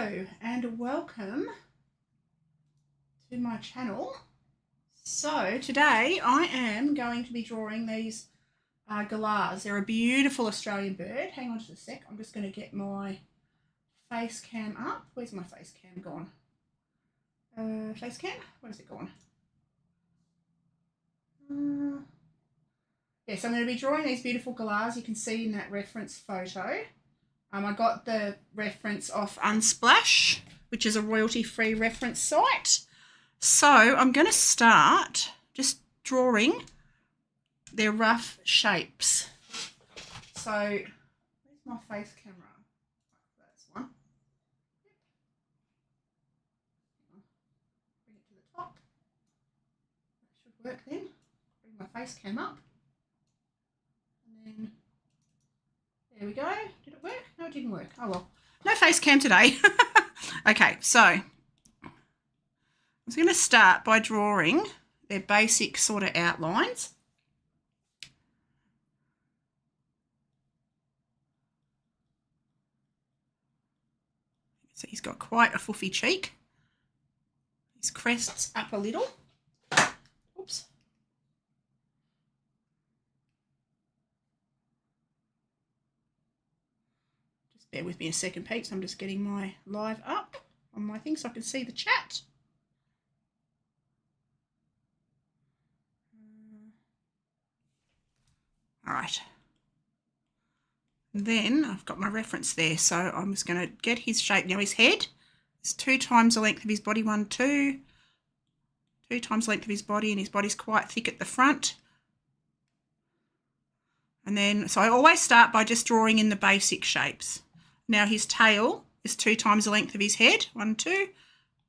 Hello and welcome to my channel. So today I am going to be drawing these galahs. They're a beautiful Australian bird. Hang on just a sec, I'm just going to get my face cam up. Where's my face cam gone? Face cam? Where's it gone? Yes, I'm going to be drawing these beautiful galahs you can see in that reference photo. I got the reference off Unsplash, which is a royalty-free reference site. So I'm going to start just drawing their rough shapes. So where's my face camera? That's one. Bring it to the top. That should work then. Bring my face cam up. And then there we go. Did it work? No, it didn't work. Oh well. No face cam today. Okay, so I'm going to start by drawing their basic sort of outlines. So he's got quite a foofy cheek. His crest's up a little. Oops. Bear with me a second, peeps. I'm just getting my live up on my thing so I can see the chat. All right. Then I've got my reference there, so I'm just going to get his shape. Now his head is 2 times the length of his body. 1, 2. 2 times the length of his body, and his body's quite thick at the front. And then, so I always start by just drawing in the basic shapes. Now his tail is 2 times the length of his head. 1, 2.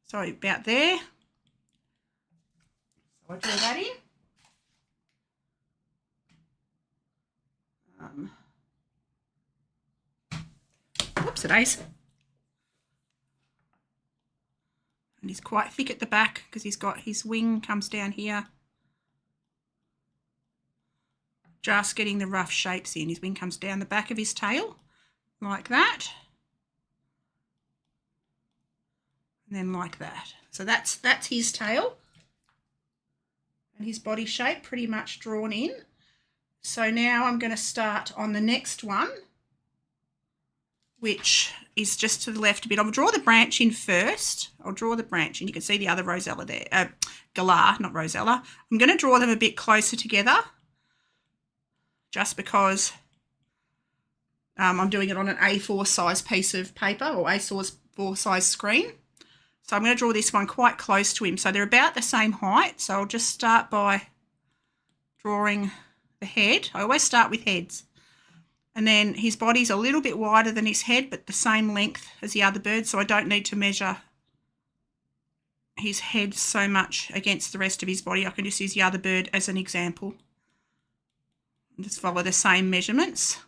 So about there. So I draw that in. Whoopsie-days. And he's quite thick at the back because he's got his wing comes down here. Just getting the rough shapes in. His wing comes down the back of his tail. Like that, and then like that. So that's his tail and his body shape pretty much drawn in. So now I'm going to start on the next one, which is just to the left a bit. I'll draw the branch in first. I'll draw the branch, and you can see the other rosella there, galah, not rosella. I'm going to draw them a bit closer together, just because I'm doing it on an A4 size piece of paper, or A4 size screen. So I'm going to draw this one quite close to him. So they're about the same height. So I'll just start by drawing the head. I always start with heads. And then his body's a little bit wider than his head, but the same length as the other bird. So I don't need to measure his head so much against the rest of his body. I can just use the other bird as an example. And just follow the same measurements.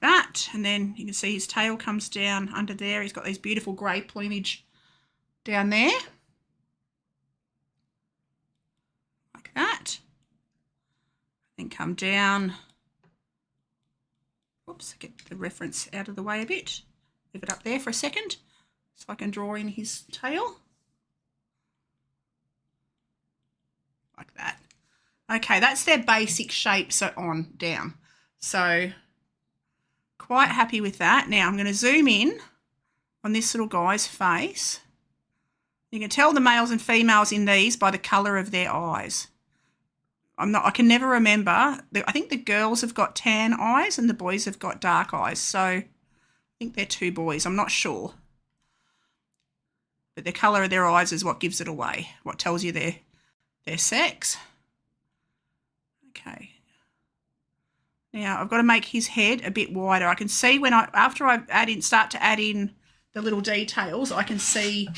That, and then you can see his tail comes down under there. He's got these beautiful grey plumage down there, like that. Then come down. Oops, get the reference out of the way a bit. Leave it up there for a second so I can draw in his tail. Like that. Okay, that's their basic shape, so on, down. So quite happy with that. Now I'm going to zoom in on this little guy's face. You can tell the males and females in these by the colour of their eyes. I can never remember. I think the girls have got tan eyes and the boys have got dark eyes. So I think they're 2 boys. I'm not sure. But the colour of their eyes is what gives it away, what tells you their sex. Okay. Now I've got to make his head a bit wider. I can see when after I start to add in the little details, I can see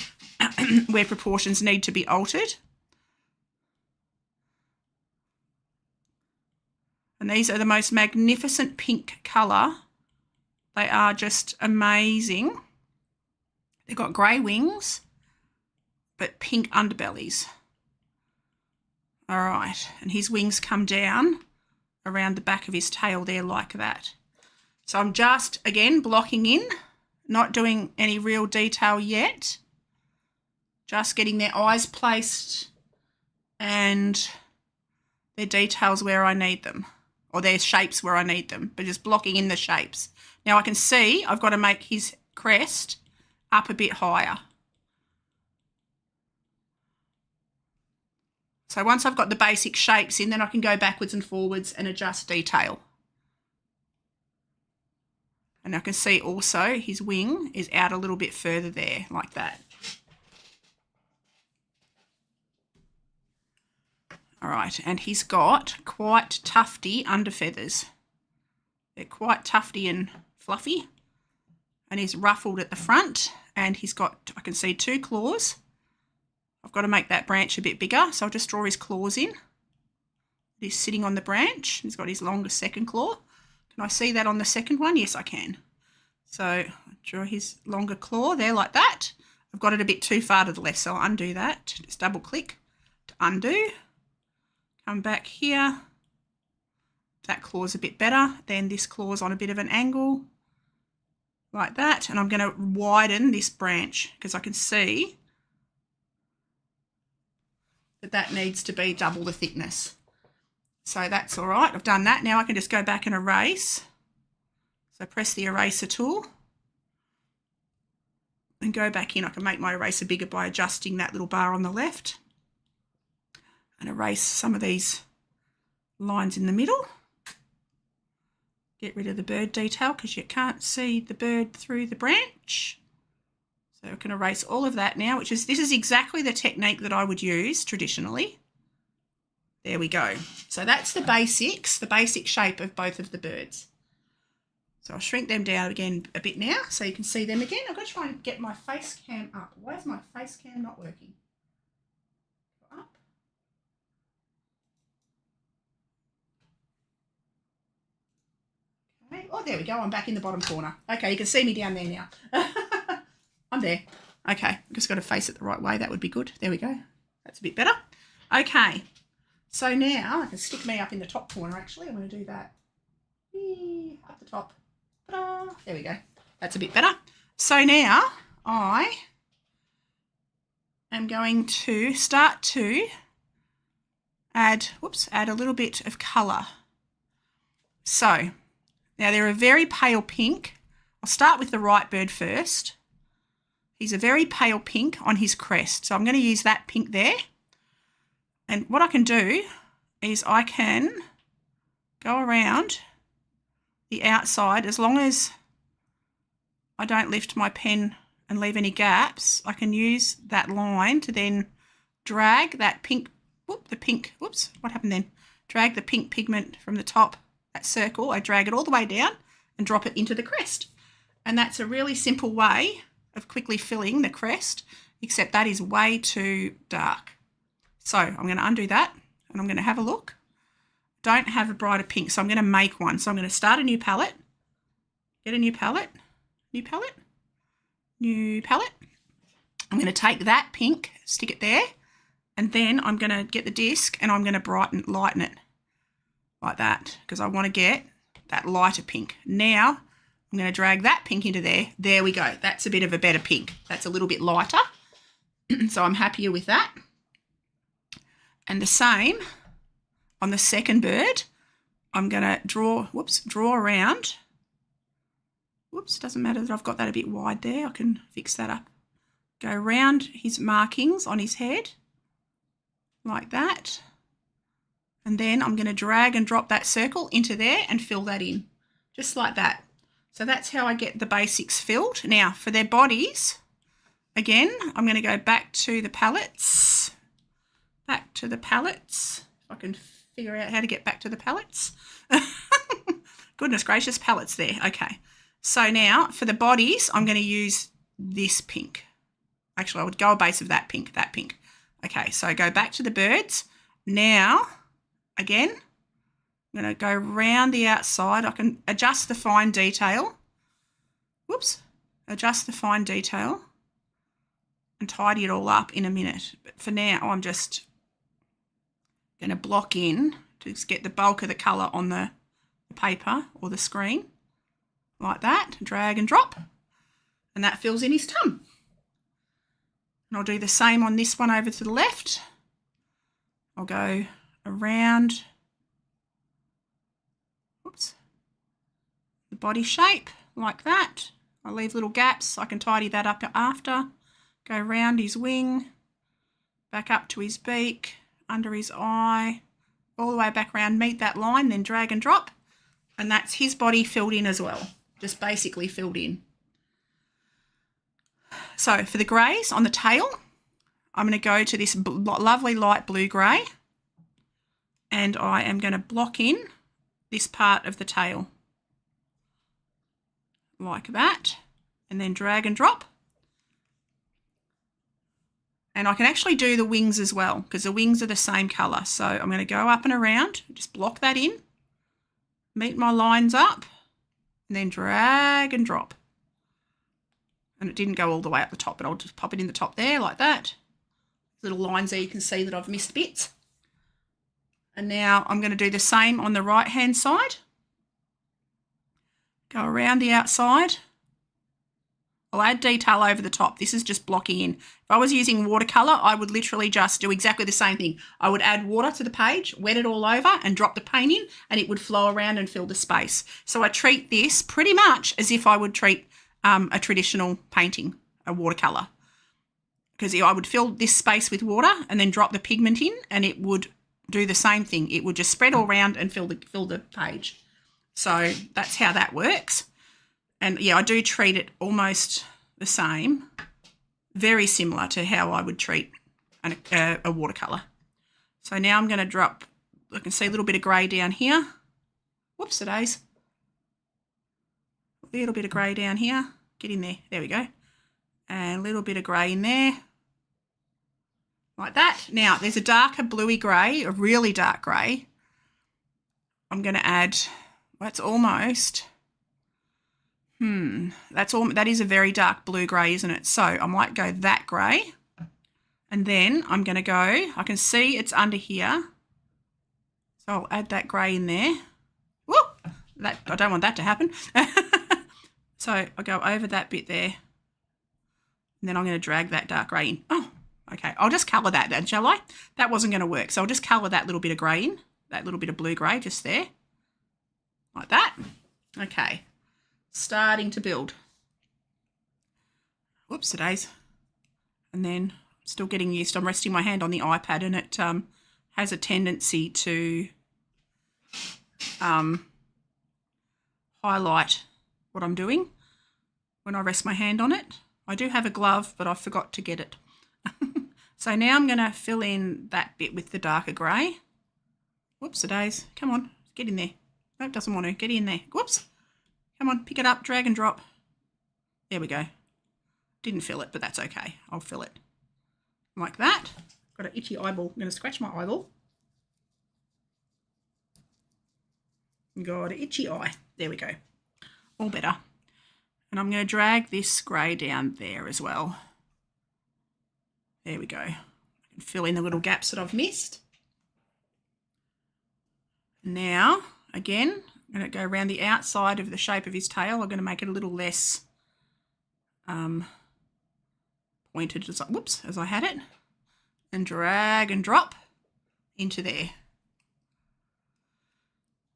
where proportions need to be altered. And these are the most magnificent pink colour. They are just amazing. They've got grey wings, but pink underbellies. All right, and his wings come down around the back of his tail there like that. So I'm just, again, blocking in, not doing any real detail yet. Just getting their eyes placed and their details where I need them, or their shapes where I need them, but just blocking in the shapes. Now I can see I've got to make his crest up a bit higher. So once I've got the basic shapes in, then I can go backwards and forwards and adjust detail. And I can see also his wing is out a little bit further there, like that. All right, and he's got quite tufty underfeathers. They're quite tufty and fluffy. And he's ruffled at the front, and he's got, I can see 2 claws. I've got to make that branch a bit bigger, so I'll just draw his claws in. He's sitting on the branch. He's got his longer second claw. Can I see that on the second one? Yes, I can. So I draw his longer claw there like that. I've got it a bit too far to the left, so I'll undo that. Just double click to undo. Come back here. That claw's a bit better. Then this claw's on a bit of an angle, like that. And I'm going to widen this branch because I can see that that needs to be double the thickness. So that's all right. I've done that. Now I can just go back and erase. So press the eraser tool and go back in. I can make my eraser bigger by adjusting that little bar on the left. And erase some of these lines in the middle. Get rid of the bird detail because you can't see the bird through the branch. So I can erase all of that now, this is exactly the technique that I would use traditionally. There we go. So that's the basics, the basic shape of both of the birds. So I'll shrink them down again a bit now so you can see them again. I've got to try and get my face cam up. Why is my face cam not working? Up. Okay. Oh, there we go. I'm back in the bottom corner. Okay, you can see me down there now. I'm there. Okay, I've just got to face it the right way. That would be good. There we go. That's a bit better. Okay, so now I can stick me up in the top corner, actually. I'm going to do that. Whee, up the top. Ta-da. There we go. That's a bit better. So now I am going to start to add a little bit of colour. So now they're a very pale pink. I'll start with the right bird first. He's a very pale pink on his crest. So I'm going to use that pink there. And what I can do is I can go around the outside. As long as I don't lift my pen and leave any gaps, I can use that line to then drag that pink, drag the pink pigment from the top, that circle. I drag it all the way down and drop it into the crest. And that's a really simple way of quickly filling the crest, except that is way too dark. So I'm going to undo that and I'm going to have a look. Don't have a brighter pink, so I'm going to make one. So I'm going to start a new palette, get a new palette, new palette, new palette. I'm going to take that pink, stick it there, and then I'm going to get the disc and I'm going to lighten it like that because I want to get that lighter pink. Now I'm going to drag that pink into there. There we go. That's a bit of a better pink. That's a little bit lighter. So I'm happier with that. And the same on the second bird. I'm going to draw around. Doesn't matter that I've got that a bit wide there. I can fix that up. Go around his markings on his head like that. And then I'm going to drag and drop that circle into there and fill that in just like that. So that's how I get the basics filled. Now for their bodies, again, I'm going to go back to the palettes. If I can figure out how to get back to the palettes. Goodness gracious, palettes there. Okay. So now for the bodies, I'm going to use this pink. Actually, I would go a base of that pink. Okay, so go back to the birds. Now, again, I'm going to go around the outside. I can adjust the fine detail. Adjust the fine detail and tidy it all up in a minute. But for now, I'm just going to block in to get the bulk of the colour on the paper or the screen. like that, drag and drop, and that fills in his tum. And I'll do the same on this one over to the left. I'll go around, oops, the body shape like that. I leave little gaps. I can tidy that up after. Go around his wing, back up to his beak, under his eye, all the way back around, meet that line, then drag and drop. And that's his body filled in as well, just basically filled in. So for the greys on the tail, I'm going to go to this lovely light blue grey, and I am going to block in this part of the tail like that, and then drag and drop. And I can actually do the wings as well because the wings are the same colour. So I'm going to go up and around, just block that in, meet my lines up, and then drag and drop. And it didn't go all the way up the top, but I'll just pop it in the top there like that. Little lines there, you can see that I've missed bits. And now I'm going to do the same on the right hand side. Go around the outside. I'll add detail over the top. This is just blocking in. If I was using watercolour, I would literally just do exactly the same thing. I would add water to the page, wet it all over and drop the paint in, and it would flow around and fill the space. So I treat this pretty much as if I would treat a traditional painting, a watercolour. Because I would fill this space with water and then drop the pigment in, and it would do the same thing. It would just spread all around and fill the page. So that's how that works. And yeah, I do treat it almost the same, very similar to how I would treat a watercolour. So now I'm going to drop, I can see a little bit of grey down here. Whoops-a-days. A little bit of grey down here. Get in there. There we go. And a little bit of grey in there. Like that. Now, there's a darker bluey grey, a really dark grey. I'm going to add, well, that's almost... that is a very dark blue grey, isn't it? So I might go that grey, and then I'm going to go, I can see it's under here, so I'll add that grey in there. Whoop! I don't want that to happen. So I'll go over that bit there, and then I'm going to drag that dark grey in. Oh, okay. I'll just colour that then, shall I? That wasn't going to work, so I'll just colour that little bit of grey in, that little bit of blue grey just there, like that. Okay. Starting to build. Whoops-a-days. And then still getting used. I'm resting my hand on the iPad, and it has a tendency to highlight what I'm doing when I rest my hand on it. I do have a glove, but I forgot to get it. So now I'm going to fill in that bit with the darker grey. Whoops-a-days. Come on, get in there. No, it doesn't want to. Get in there. Whoops. Come on, pick it up, drag and drop. There we go. Didn't fill it, but that's okay. I'll fill it like that. Got an itchy eyeball. I'm going to scratch my eyeball. Got an itchy eye. There we go. All better. And I'm going to drag this grey down there as well. There we go. I can fill in the little gaps that I've missed. Now, again, I'm going to go around the outside of the shape of his tail. I'm going to make it a little less pointed as I had it, and drag and drop into there.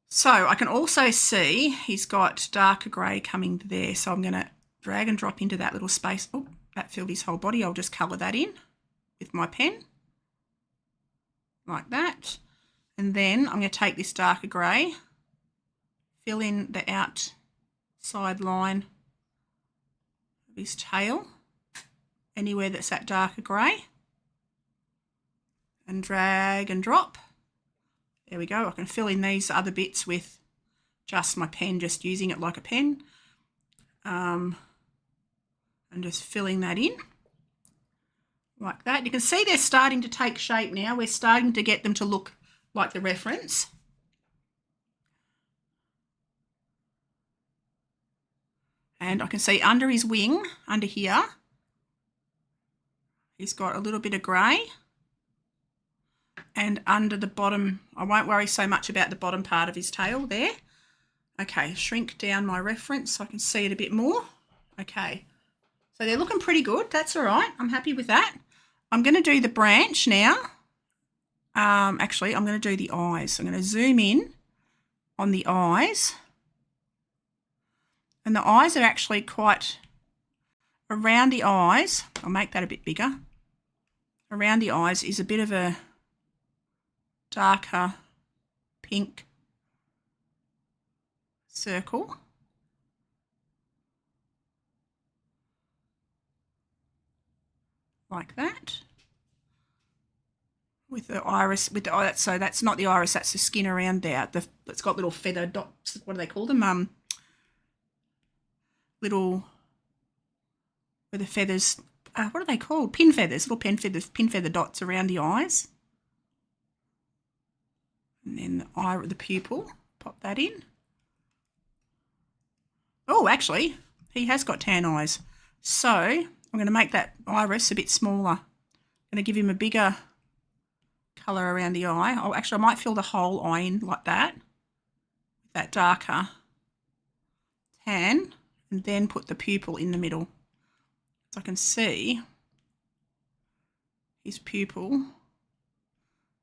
So I can also see he's got darker grey coming there, so I'm going to drag and drop into that little space. Oh, that filled his whole body. I'll just colour that in with my pen like that, and then I'm going to take this darker grey, fill in the outside line of his tail, anywhere that's that darker grey, and drag and drop. There we go. I can fill in these other bits with just my pen, just using it like a pen, and just filling that in like that. You can see they're starting to take shape now. We're starting to get them to look like the reference. And I can see under his wing, under here, he's got a little bit of grey. And under the bottom, I won't worry so much about the bottom part of his tail there. Okay, shrink down my reference so I can see it a bit more. Okay, so they're looking pretty good. That's all right. I'm happy with that. I'm going to do the branch now. Actually, I'm going to do the eyes. So I'm going to zoom in on the eyes. And the eyes are actually quite, around the eyes, I'll make that a bit bigger. Around the eyes is a bit of a darker pink circle. Like that. With the iris, so that's not the iris, that's the skin around there. It's got little feather dots, what do they call them? Little, where the feathers, what are they called? Pin feathers, little pin feather dots around the eyes. And then the pupil, pop that in. Oh, actually, he has got tan eyes. So I'm going to make that iris a bit smaller. I'm going to give him a bigger colour around the eye. Oh, actually, I might fill the whole eye in like that, with that darker tan, and then put the pupil in the middle. So I can see his pupil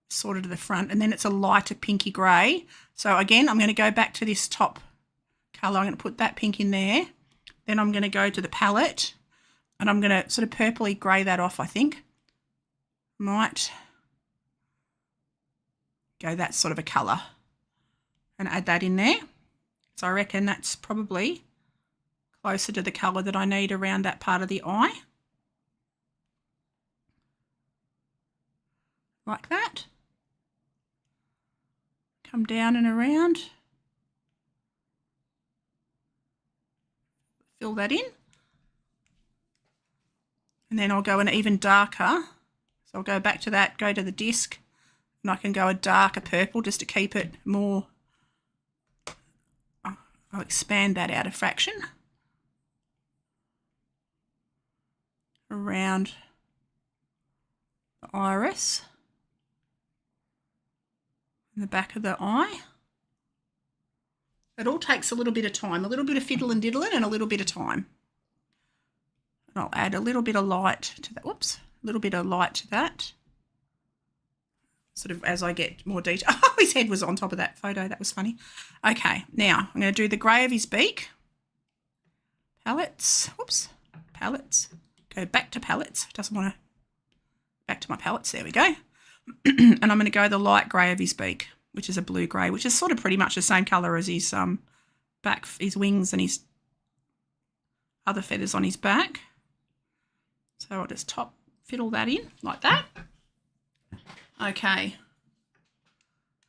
sort of to the front, and then it's a lighter pinky grey. So again, I'm going to go back to this top colour. I'm going to put that pink in there. Then I'm going to go to the palette, and I'm going to sort of purpley grey that off, I think. Might go that sort of a colour and add that in there. So I reckon that's probably closer to the colour that I need around that part of the eye. Like that. Come down and around. Fill that in. And then I'll go an even darker. So I'll go back to that, go to the disc, and I can go a darker purple just to keep it more. I'll expand that out a fraction. Around the iris. And the back of the eye. It all takes a little bit of time, a little bit of fiddle and diddling and a little bit of time. And I'll add a little bit of light to that. Whoops, a little bit of light to that. Sort of as I get more detail. Oh, his head was on top of that photo. That was funny. Okay, now I'm going to do the grey of his beak. Palettes. Whoops, palettes. Go back to palettes. Doesn't want to. Back to my palettes. There we go. And I'm going to go the light grey of his beak, which is a blue grey, which is sort of pretty much the same colour as his back, his wings and his other feathers on his back. So I'll just fiddle that in like that. Okay.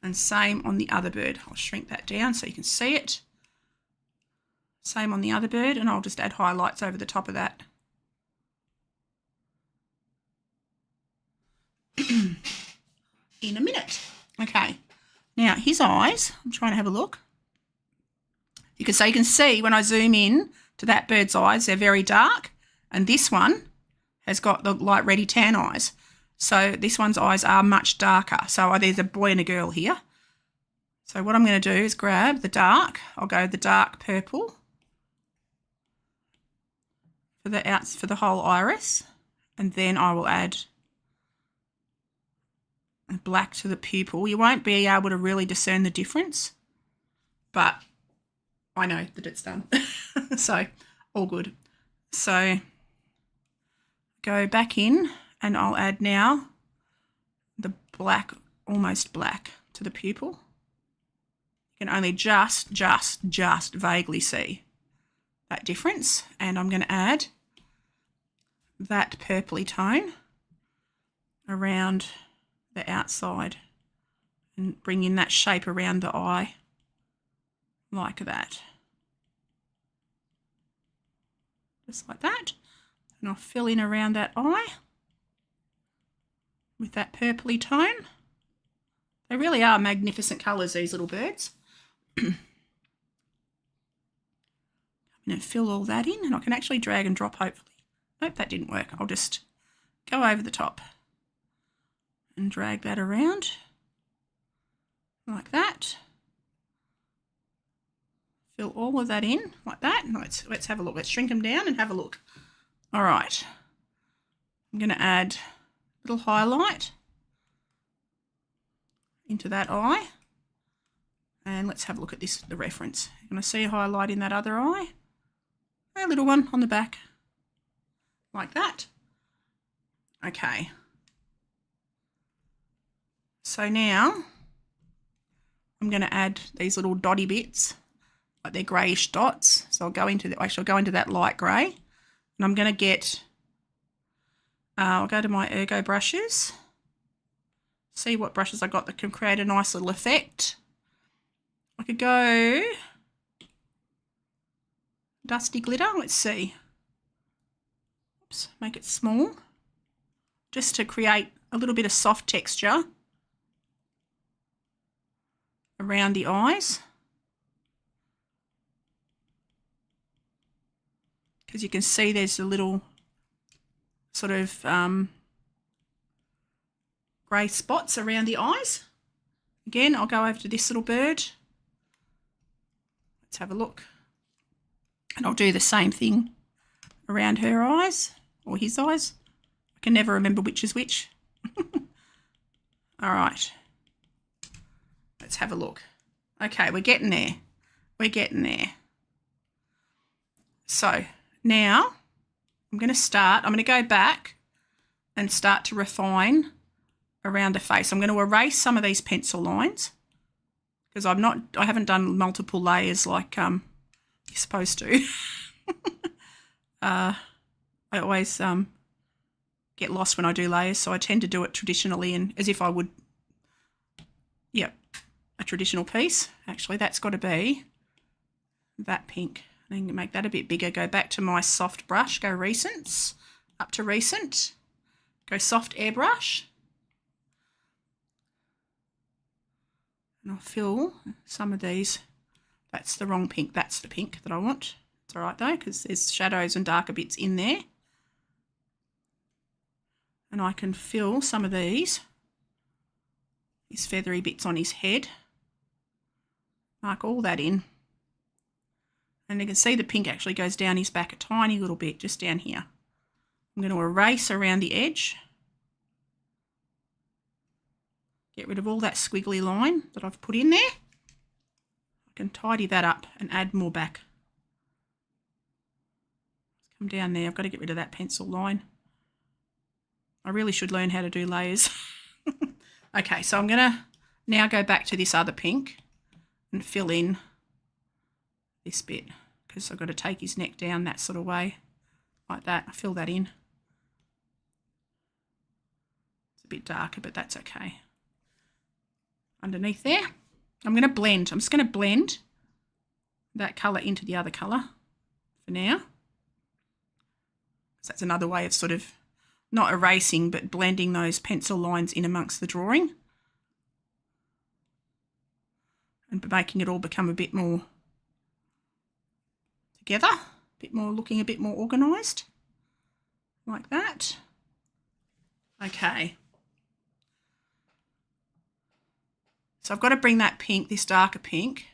And same on the other bird. I'll shrink that down so you can see it. Same on the other bird, and I'll just add highlights over the top of that. In a minute. Okay. Now, his eyes, I'm trying to have a look. You can see when I zoom in to that bird's eyes, they're very dark. And this one has got the light reddy tan eyes. So this one's eyes are much darker. So there's a boy and a girl here. So what I'm going to do is grab the dark. I'll go the dark purple for the whole iris. And then I will add black to the pupil. You won't be able to really discern the difference, but I know that it's done. So all good. So go back in and I'll add now the black, almost black to the pupil. You can only just vaguely see that difference. And I'm going to add that purpley tone around the outside and bring in that shape around the eye like that. Just like that. And I'll fill in around that eye with that purpley tone. They really are magnificent colours, these little birds. I'm going to fill all that in, and I can actually drag and drop, hopefully. Nope, that didn't work. I'll just go over the top and drag that around like that. Fill all of that in like that. Let's have a look. Let's shrink them down and have a look. All right. I'm going to add a little highlight into that eye. And let's have a look at this, the reference. You're going to see a highlight in that other eye. A little one on the back. Like that. Okay. So now I'm going to add these little dotty bits, like they're greyish dots. So I'll go into that light grey, and I'm going to get. I'll go to my Ergo brushes. See what brushes I got that can create a nice little effect. I could go dusty glitter. Let's see. Oops, make it small, just to create a little bit of soft texture around the eyes, because you can see there's a little sort of grey spots around the eyes. Again, I'll go over to this little bird. Let's have a look. And I'll do the same thing around her eyes, or his eyes. I can never remember which is which. All right. Let's have a look. Okay, we're getting there. We're getting there. So now I'm going to go back and start to refine around the face. I'm going to erase some of these pencil lines because I haven't done multiple layers like you're supposed to. I always get lost when I do layers, so I tend to do it traditionally and as if I would, a traditional piece. Actually, that's got to be that pink. I can make that a bit bigger. Go back to my soft brush, go Recents, up to Recent, go soft airbrush. And I'll fill some of these. That's the wrong pink. That's the pink that I want. It's all right though, because there's shadows and darker bits in there. And I can fill some of these feathery bits on his head. Mark all that in. And you can see the pink actually goes down his back a tiny little bit, just down here. I'm going to erase around the edge. Get rid of all that squiggly line that I've put in there. I can tidy that up and add more back. Let's come down there. I've got to get rid of that pencil line. I really should learn how to do layers. Okay, so I'm going to now go back to this other pink and fill in this bit because I've got to take his neck down that sort of way, like that. I fill that in. It's a bit darker, but that's okay. Underneath there, I'm going to blend. I'm just going to blend that colour into the other colour for now. So that's another way of sort of not erasing, but blending those pencil lines in amongst the drawing and making it all become a bit more together, looking a bit more organised, like that. Okay. So I've got to bring that pink, this darker pink,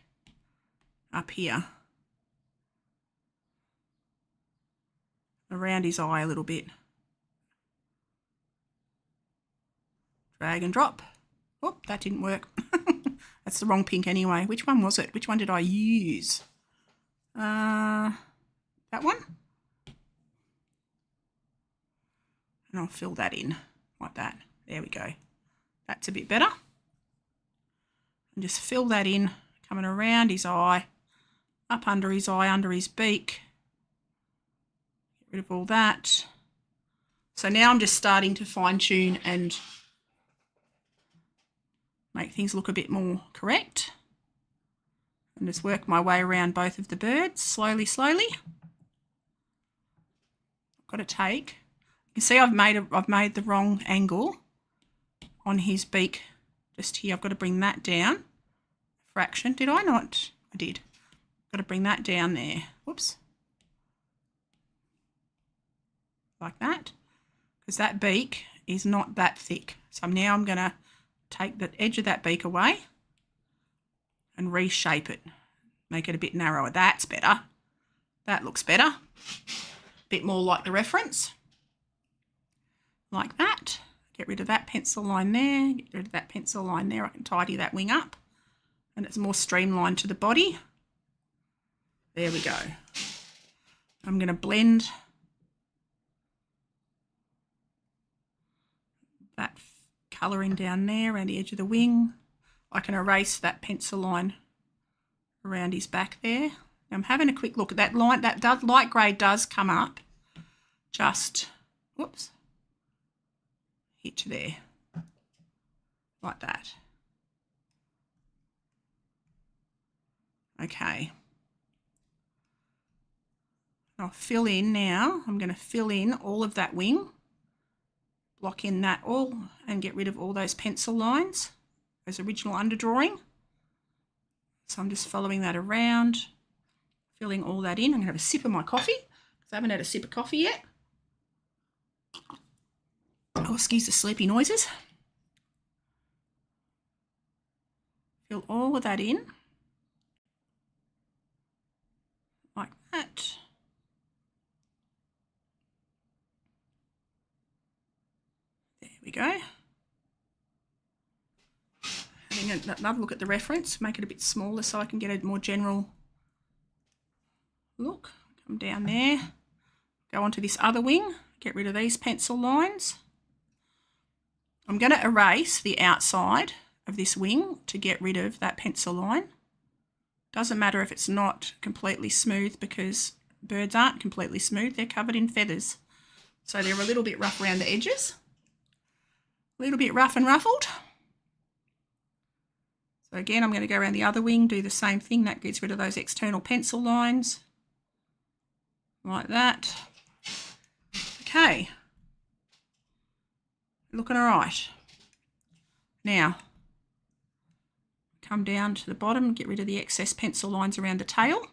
up here around his eye a little bit. Drag and drop. Oh, that didn't work. That's the wrong pink anyway. Which one was it? Which one did I use? That one. And I'll fill that in like that. There we go. That's a bit better. And just fill that in, coming around his eye, up under his eye, under his beak. Get rid of all that. So now I'm just starting to fine tune and make things look a bit more correct. And just work my way around both of the birds slowly, slowly. I've got to take. You can see I've made the wrong angle on his beak just here. I've got to bring that down a fraction. Did I not? I did. Got to bring that down there. Whoops. Like that. Because that beak is not that thick. So now I'm going to take the edge of that beak away and reshape it. Make it a bit narrower. That's better. That looks better. A bit more like the reference. Like that. Get rid of that pencil line there. Get rid of that pencil line there. I can tidy that wing up. And it's more streamlined to the body. There we go. I'm going to blend that colouring down there around the edge of the wing. I can erase that pencil line around his back there. I'm having a quick look at that line. That light grey does come up just, whoops, hit to there, like that. Okay. I'll fill in now. I'm going to fill in all of that wing, block in that all, and get rid of all those pencil lines, those original underdrawing. So I'm just following that around, filling all that in. I'm going to have a sip of my coffee because I haven't had a sip of coffee yet. Oh, excuse the sleepy noises. Fill all of that in, like that. There we go. Having another look at the reference, make it a bit smaller so I can get a more general look. Come down there, go onto this other wing, get rid of these pencil lines. I'm going to erase the outside of this wing to get rid of that pencil line. Doesn't matter if it's not completely smooth because birds aren't completely smooth, they're covered in feathers. So they're a little bit rough around the edges, a little bit rough and ruffled. So again, I'm going to go around the other wing, do the same thing. That gets rid of those external pencil lines, like that. Okay, looking all right. Now, come down to the bottom, get rid of the excess pencil lines around the tail.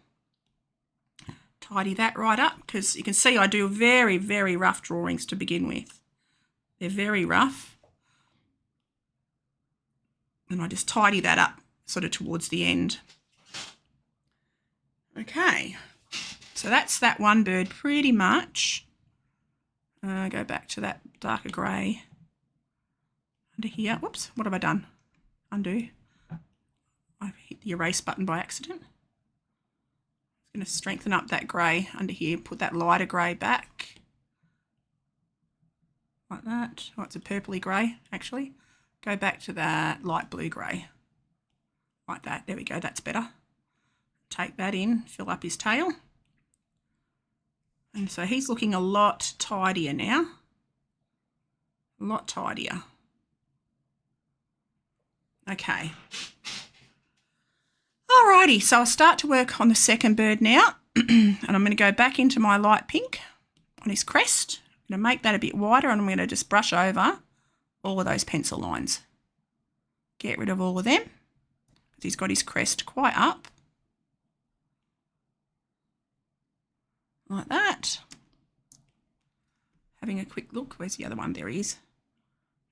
Tidy that right up because you can see I do very, very rough drawings to begin with. They're very rough. And I just tidy that up sort of towards the end. Okay, so that's that one bird pretty much. Go back to that darker grey under here. Whoops, what have I done? Undo. I've hit the erase button by accident. I'm going to strengthen up that grey under here, put that lighter grey back. Like that. Oh, it's a purpley grey actually. Go back to that light blue grey. Like that. There we go. That's better. Take that in, fill up his tail. And so he's looking a lot tidier now. A lot tidier. Okay. Alrighty, so I'll start to work on the second bird now. And I'm going to go back into my light pink on his crest. I'm going to make that a bit wider and I'm going to just brush over all of those pencil lines. Get rid of all of them because he's got his crest quite up. Like that. Having a quick look. Where's the other one? There he is.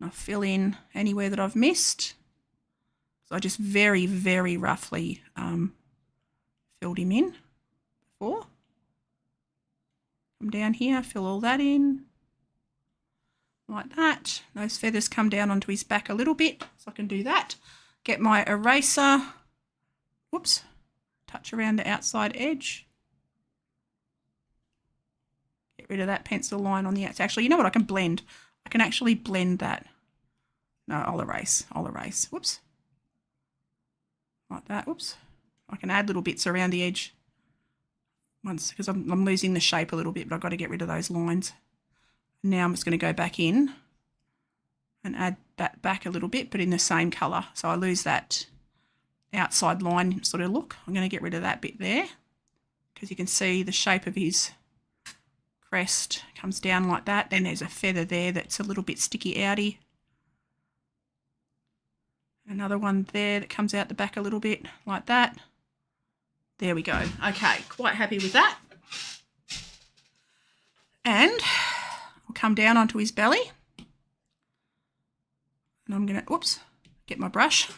And I'll fill in anywhere that I've missed. So I just very, very roughly filled him in before. Come down here, fill all that in. Like that. Those feathers come down onto his back a little bit, so I can do that. Get my eraser, whoops, touch around the outside edge. Get rid of that pencil line on the outside. Actually, you know what, I can blend. I can actually blend that. No, I'll erase, whoops. Like that, whoops. I can add little bits around the edge once, because I'm losing the shape a little bit, but I've got to get rid of those lines. Now I'm just going to go back in and add that back a little bit, but in the same colour. So I lose that outside line sort of look. I'm going to get rid of that bit there because you can see the shape of his crest comes down like that. Then there's a feather there that's a little bit sticky outy. Another one there that comes out the back a little bit like that. There we go. Okay, quite happy with that. And I'll come down onto his belly. And I'm going to, whoops, get my brush.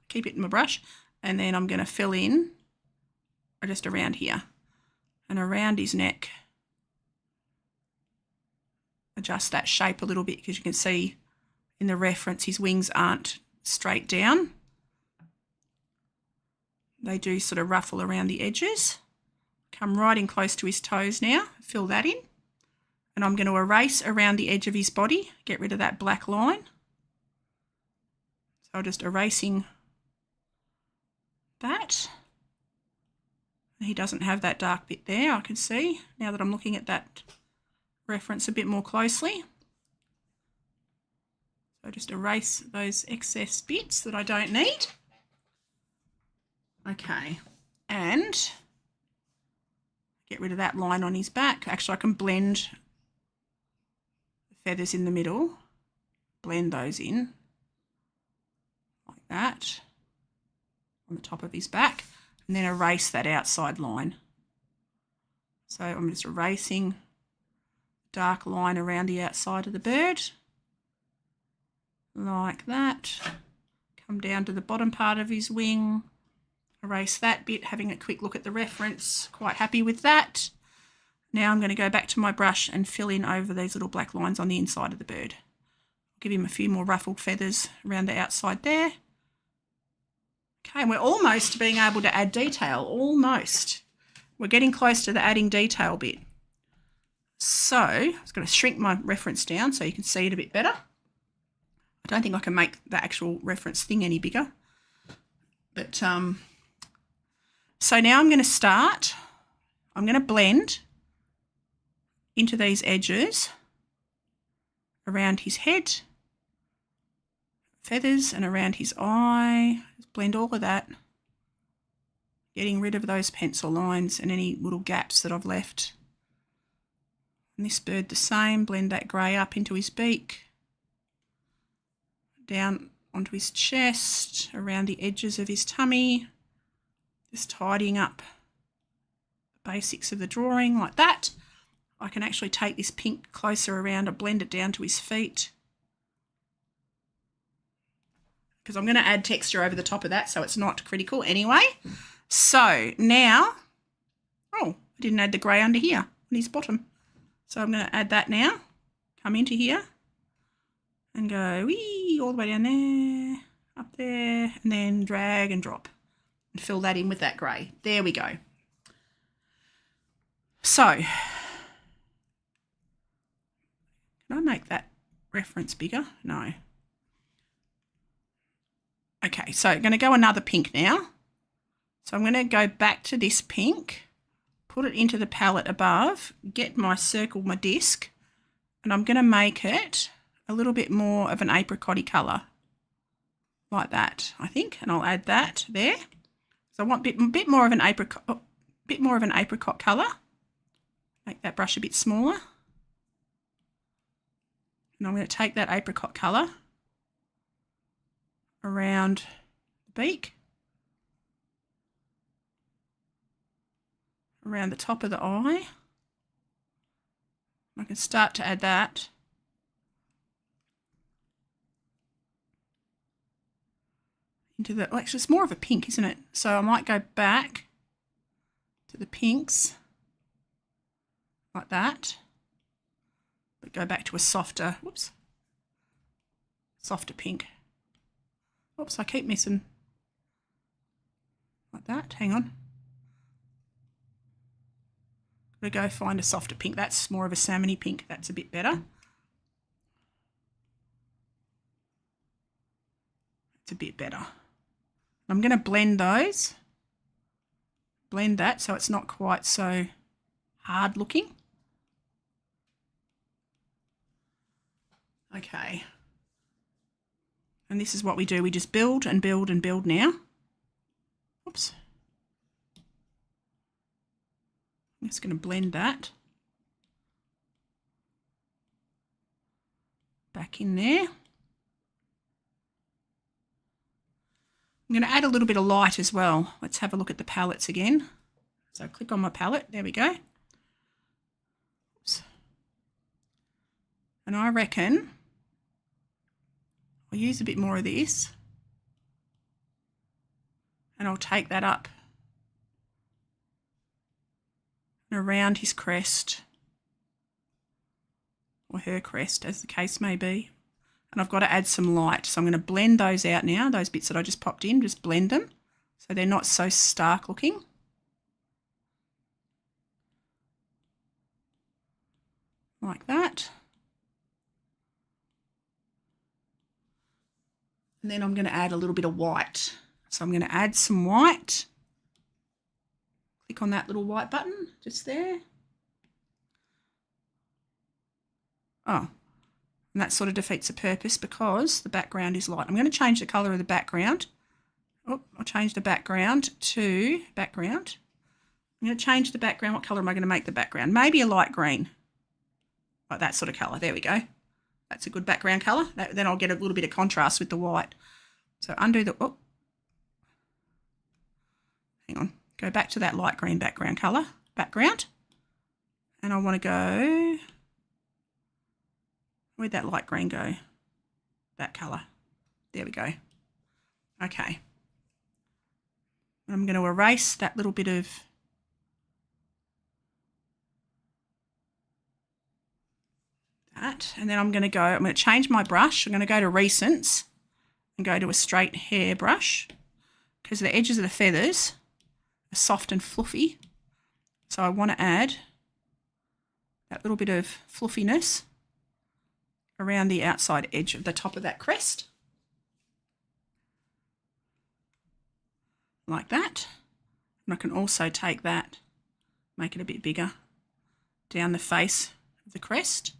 Keep it in my brush. And then I'm going to fill in are just around here and around his neck. Adjust that shape a little bit because you can see in the reference his wings aren't straight down. They do sort of ruffle around the edges. Come right in close to his toes now, fill that in. And I'm going to erase around the edge of his body, get rid of that black line. So I'm just erasing that. He doesn't have that dark bit there, I can see, now that I'm looking at that reference a bit more closely. So just erase those excess bits that I don't need. Okay, and get rid of that line on his back. Actually, I can blend the feathers in the middle, blend those in like that on the top of his back, and then erase that outside line. So I'm just erasing dark line around the outside of the bird like that. Come down to the bottom part of his wing, erase that bit, having a quick look at the reference, quite happy with that. Now I'm going to go back to my brush and fill in over these little black lines on the inside of the bird. Give him a few more ruffled feathers around the outside there. Okay, and we're almost being able to add detail, almost. We're getting close to the adding detail bit. So I'm just going to shrink my reference down so you can see it a bit better. I don't think I can make the actual reference thing any bigger. But so now I'm going to start. I'm going to blend into these edges around his head, feathers, and around his eye. Just blend all of that, getting rid of those pencil lines and any little gaps that I've left. And this bird the same, blend that grey up into his beak, down onto his chest, around the edges of his tummy, just tidying up the basics of the drawing like that. I can actually take this pink closer around and blend it down to his feet, because I'm going to add texture over the top of that so it's not critical anyway. So now, oh, I didn't add the grey under here on his bottom. So I'm going to add that now, come into here and go wee all the way down there, up there, and then drag and drop and fill that in with that grey. There we go. So, can I make that reference bigger? No. Okay, so I'm going to go another pink now. So I'm going to go back to this pink, put it into the palette above, get my circle, my disc, and I'm going to make it a little bit more of an apricot-y colour, like that, I think, and I'll add that there. So I want a bit more of an apricot colour. Make that brush a bit smaller. And I'm going to take that apricot colour around the beak, around the top of the eye. I can start to add that into the, well, actually it's more of a pink, isn't it? So I might go back to the pinks like that, but go back to a softer, whoops, softer pink. Oops, I keep missing like that. Hang on. Gotta go find a softer pink. That's more of a salmony pink. That's a bit better. It's a bit better. I'm going to blend those. Blend that so it's not quite so hard looking. Okay. And this is what we do. We just build and build and build now. Oops. I'm just going to blend that back in there. I'm going to add a little bit of light as well. Let's have a look at the palettes again. So click on my palette. There we go. Oops. And I reckon I'll use a bit more of this and I'll take that up and around his crest, or her crest, as the case may be. And I've got to add some light. So I'm going to blend those out now, those bits that I just popped in, just blend them so they're not so stark looking. Like that. And then I'm going to add a little bit of white. So I'm going to add some white. Click on that little white button just there. Oh. And that sort of defeats the purpose because the background is light. I'm going to change the colour of the background. Oh, I'll change the background to background. I'm going to change the background. What colour am I going to make the background? Maybe a light green. Like that sort of colour. There we go. That's a good background colour. Then I'll get a little bit of contrast with the white. So undo the... Oh. Hang on. Go back to that light green background colour. Background. And I want to go... Where'd that light green go? That colour. There we go. Okay. I'm going to erase that little bit of that. And then I'm going to change my brush. I'm going to go to Recents and go to a straight hair brush because the edges of the feathers are soft and fluffy. So I want to add that little bit of fluffiness around the outside edge of the top of that crest. Like that. And I can also take that, make it a bit bigger, down the face of the crest.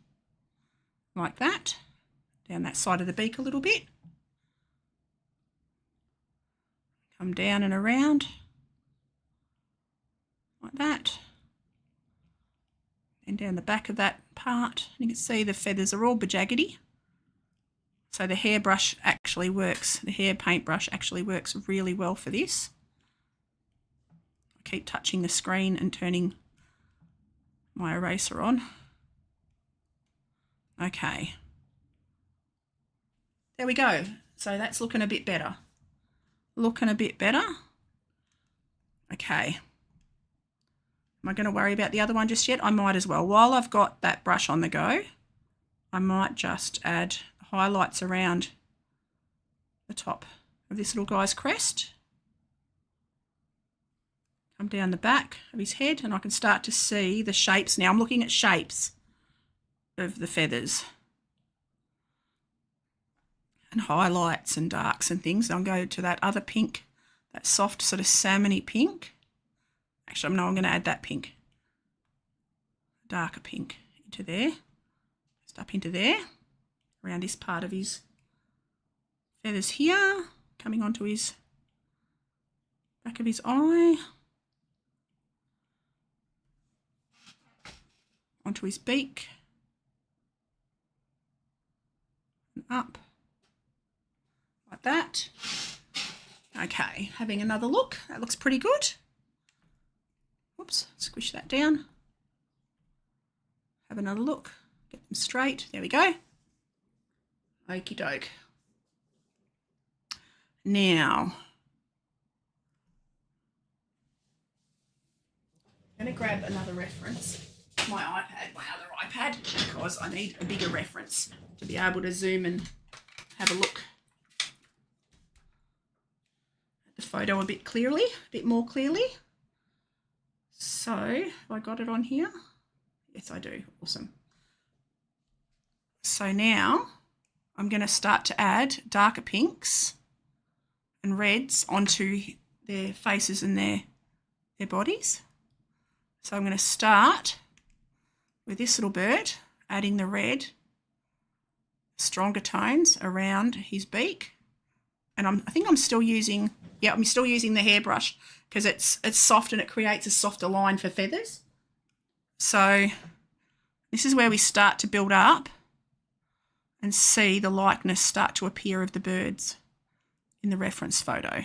Like that. Down that side of the beak a little bit. Come down and around. Like that. And down the back of that part, you can see the feathers are all bajaggedy. So the hairbrush actually works, the hair paintbrush actually works really well for this. I keep touching the screen and turning my eraser on. Okay. There we go. So that's looking a bit better. Looking a bit better. Okay. Am I going to worry about the other one just yet? I might as well. While I've got that brush on the go, I might just add highlights around the top of this little guy's crest. Come down the back of his head and I can start to see the shapes. Now I'm looking at shapes of the feathers and highlights and darks and things. I'll go to that other pink, that soft sort of salmon-y pink. Actually, no, I'm going to add that pink, darker pink into there, just up into there, around this part of his feathers here, coming onto his back of his eye, onto his beak, and up, like that. Okay, having another look. That looks pretty good. Whoops, squish that down. Have another look. Get them straight. There we go. Okie doke. Now, I'm going to grab another reference, my other iPad, because I need a bigger reference to be able to zoom and have a look at the photo a bit more clearly. So, have I got it on here? Yes, I do. Awesome. So now I'm going to start to add darker pinks and reds onto their faces and their bodies. So I'm going to start with this little bird, adding the red, stronger tones around his beak. And I think I'm still using, I'm still using the hairbrush because it's soft and it creates a softer line for feathers. So this is where we start to build up and see the likeness start to appear of the birds in the reference photo.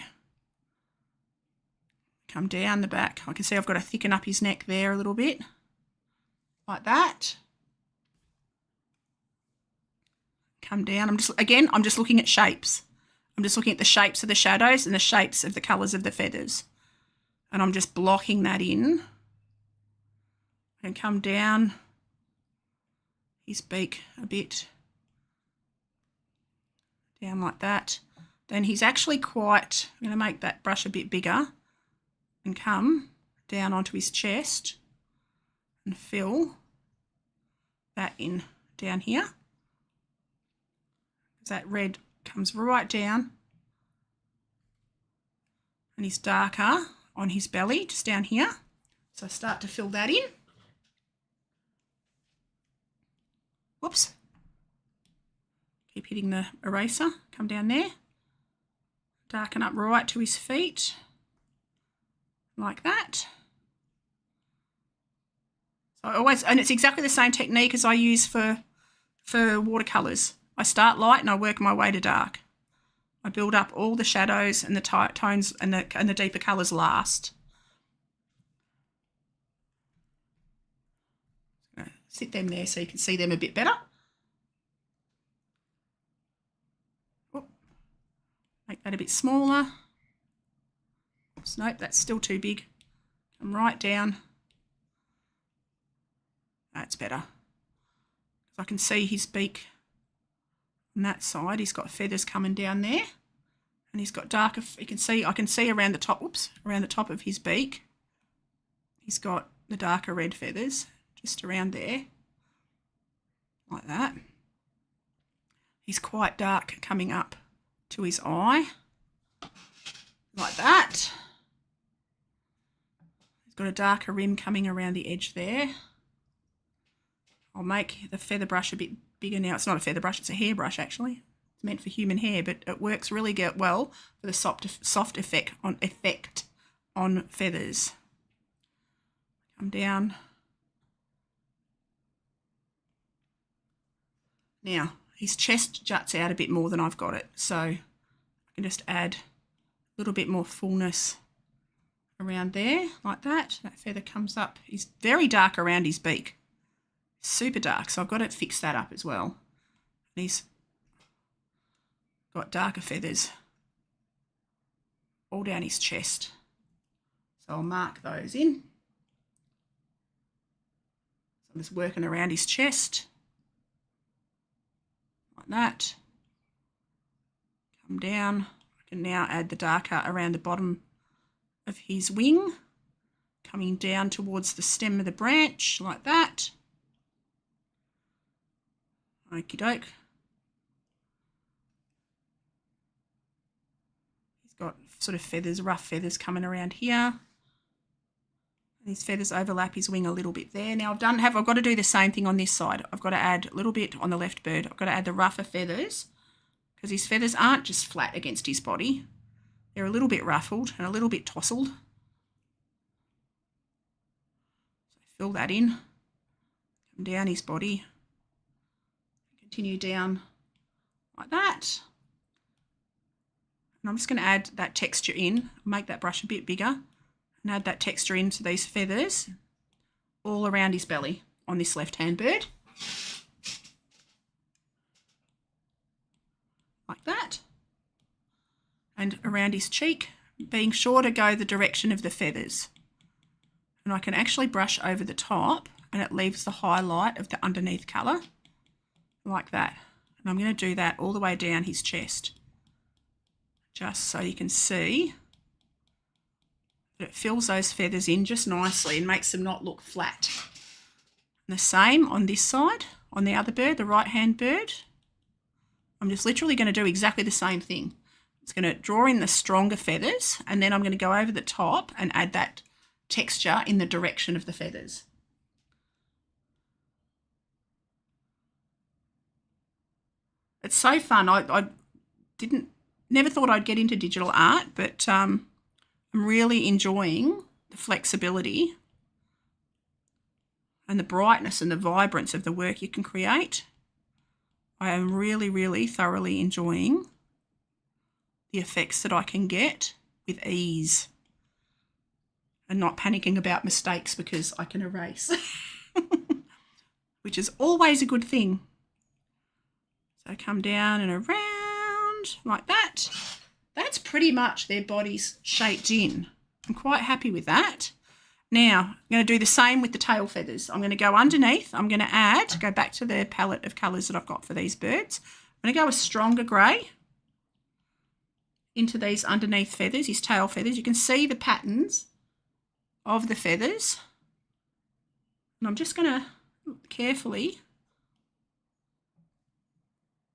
Come down the back. I can see I've got to thicken up his neck there a little bit, like that. Come down. I'm just looking at shapes. I'm just looking at the shapes of the shadows and the shapes of the colours of the feathers. And I'm just blocking that in And come down his beak a bit, down like that. Then he's actually quite, I'm going to make that brush a bit bigger and come down onto his chest and fill that in down here. That red comes right down and he's darker on his belly, just down here. So I start to fill that in. Whoops. Keep hitting the eraser, come down there. Darken up right to his feet, like that. So I always, and it's exactly the same technique as I use for watercolours. I start light and I work my way to dark. I build up all the shadows and the tones and the deeper colours last. Sit them there so you can see them a bit better. Make that a bit smaller. Oops, nope, that's still too big. Come right down. That's better. I can see his beak on that side. He's got feathers coming down there. And he's got darker, I can see around the top, around the top of his beak. He's got the darker red feathers just around there. Like that. He's quite dark coming up to his eye, like that. He's got a darker rim coming around the edge there. I'll make the feather brush a bit bigger now. It's not a feather brush, it's a hairbrush actually. It's meant for human hair, but it works really well for the soft effect on feathers. Come down. Now, his chest juts out a bit more than I've got it, so I can just add a little bit more fullness around there, like that. That feather comes up. He's very dark around his beak, super dark, so I've got to fix that up as well. And he's got darker feathers all down his chest, so I'll mark those in. So I'm just working around his chest. Like that. Come down. I can now add the darker around the bottom of his wing, coming down towards the stem of the branch, like that. Okie doke. He's got sort of feathers, rough feathers coming around here. His feathers overlap his wing a little bit there. Now I've got to do the same thing on this side. I've got to add a little bit on the left bird. I've got to add the rougher feathers because his feathers aren't just flat against his body. They're a little bit ruffled and a little bit tousled. So fill that in. Come down his body. Continue down like that. And I'm just going to add that texture in. Make that brush a bit bigger. And add that texture into these feathers all around his belly on this left-hand bird. Like that. And around his cheek, being sure to go the direction of the feathers. And I can actually brush over the top and it leaves the highlight of the underneath colour, like that. And I'm going to do that all the way down his chest, just so you can see. It fills those feathers in just nicely and makes them not look flat. And the same on this side, on the other bird, the right-hand bird. I'm just literally going to do exactly the same thing. It's going to draw in the stronger feathers and then I'm going to go over the top and add that texture in the direction of the feathers. It's so fun. I never thought I'd get into digital art, but I'm really enjoying the flexibility and the brightness and the vibrance of the work you can create. I am really, really thoroughly enjoying the effects that I can get with ease and not panicking about mistakes because I can erase, which is always a good thing. So come down and around like that. That's pretty much their bodies shaped in. I'm quite happy with that. Now, I'm going to do the same with the tail feathers. I'm going to go underneath. I'm going to go back to the palette of colours that I've got for these birds. I'm going to go a stronger grey into these underneath feathers, his tail feathers. You can see the patterns of the feathers. And I'm just going to carefully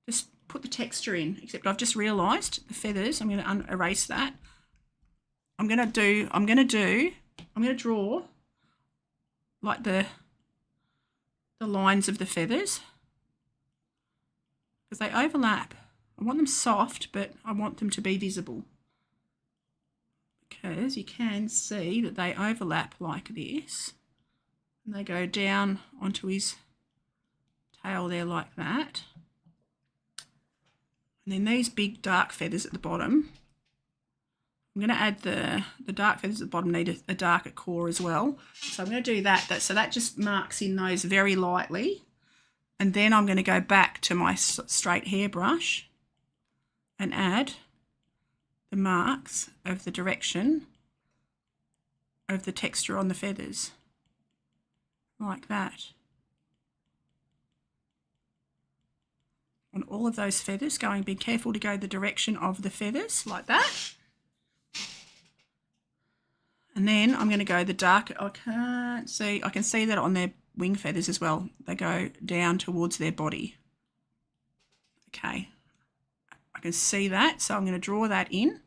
just put the texture in, except I've just realised the feathers. I'm going to erase that. I'm going to draw like the lines of the feathers because they overlap. I want them soft, but I want them to be visible because you can see that they overlap like this and they go down onto his tail there like that. And then these big dark feathers at the bottom, I'm going to add the dark feathers at the bottom need a darker core as well. So I'm going to do that. So that just marks in those very lightly. And then I'm going to go back to my straight hairbrush and add the marks of the direction of the texture on the feathers. Like that. On all of those feathers, be careful to go the direction of the feathers, like that. And then I'm going to go the darker, I can see that on their wing feathers as well. They go down towards their body. Okay, I can see that, so I'm going to draw that in.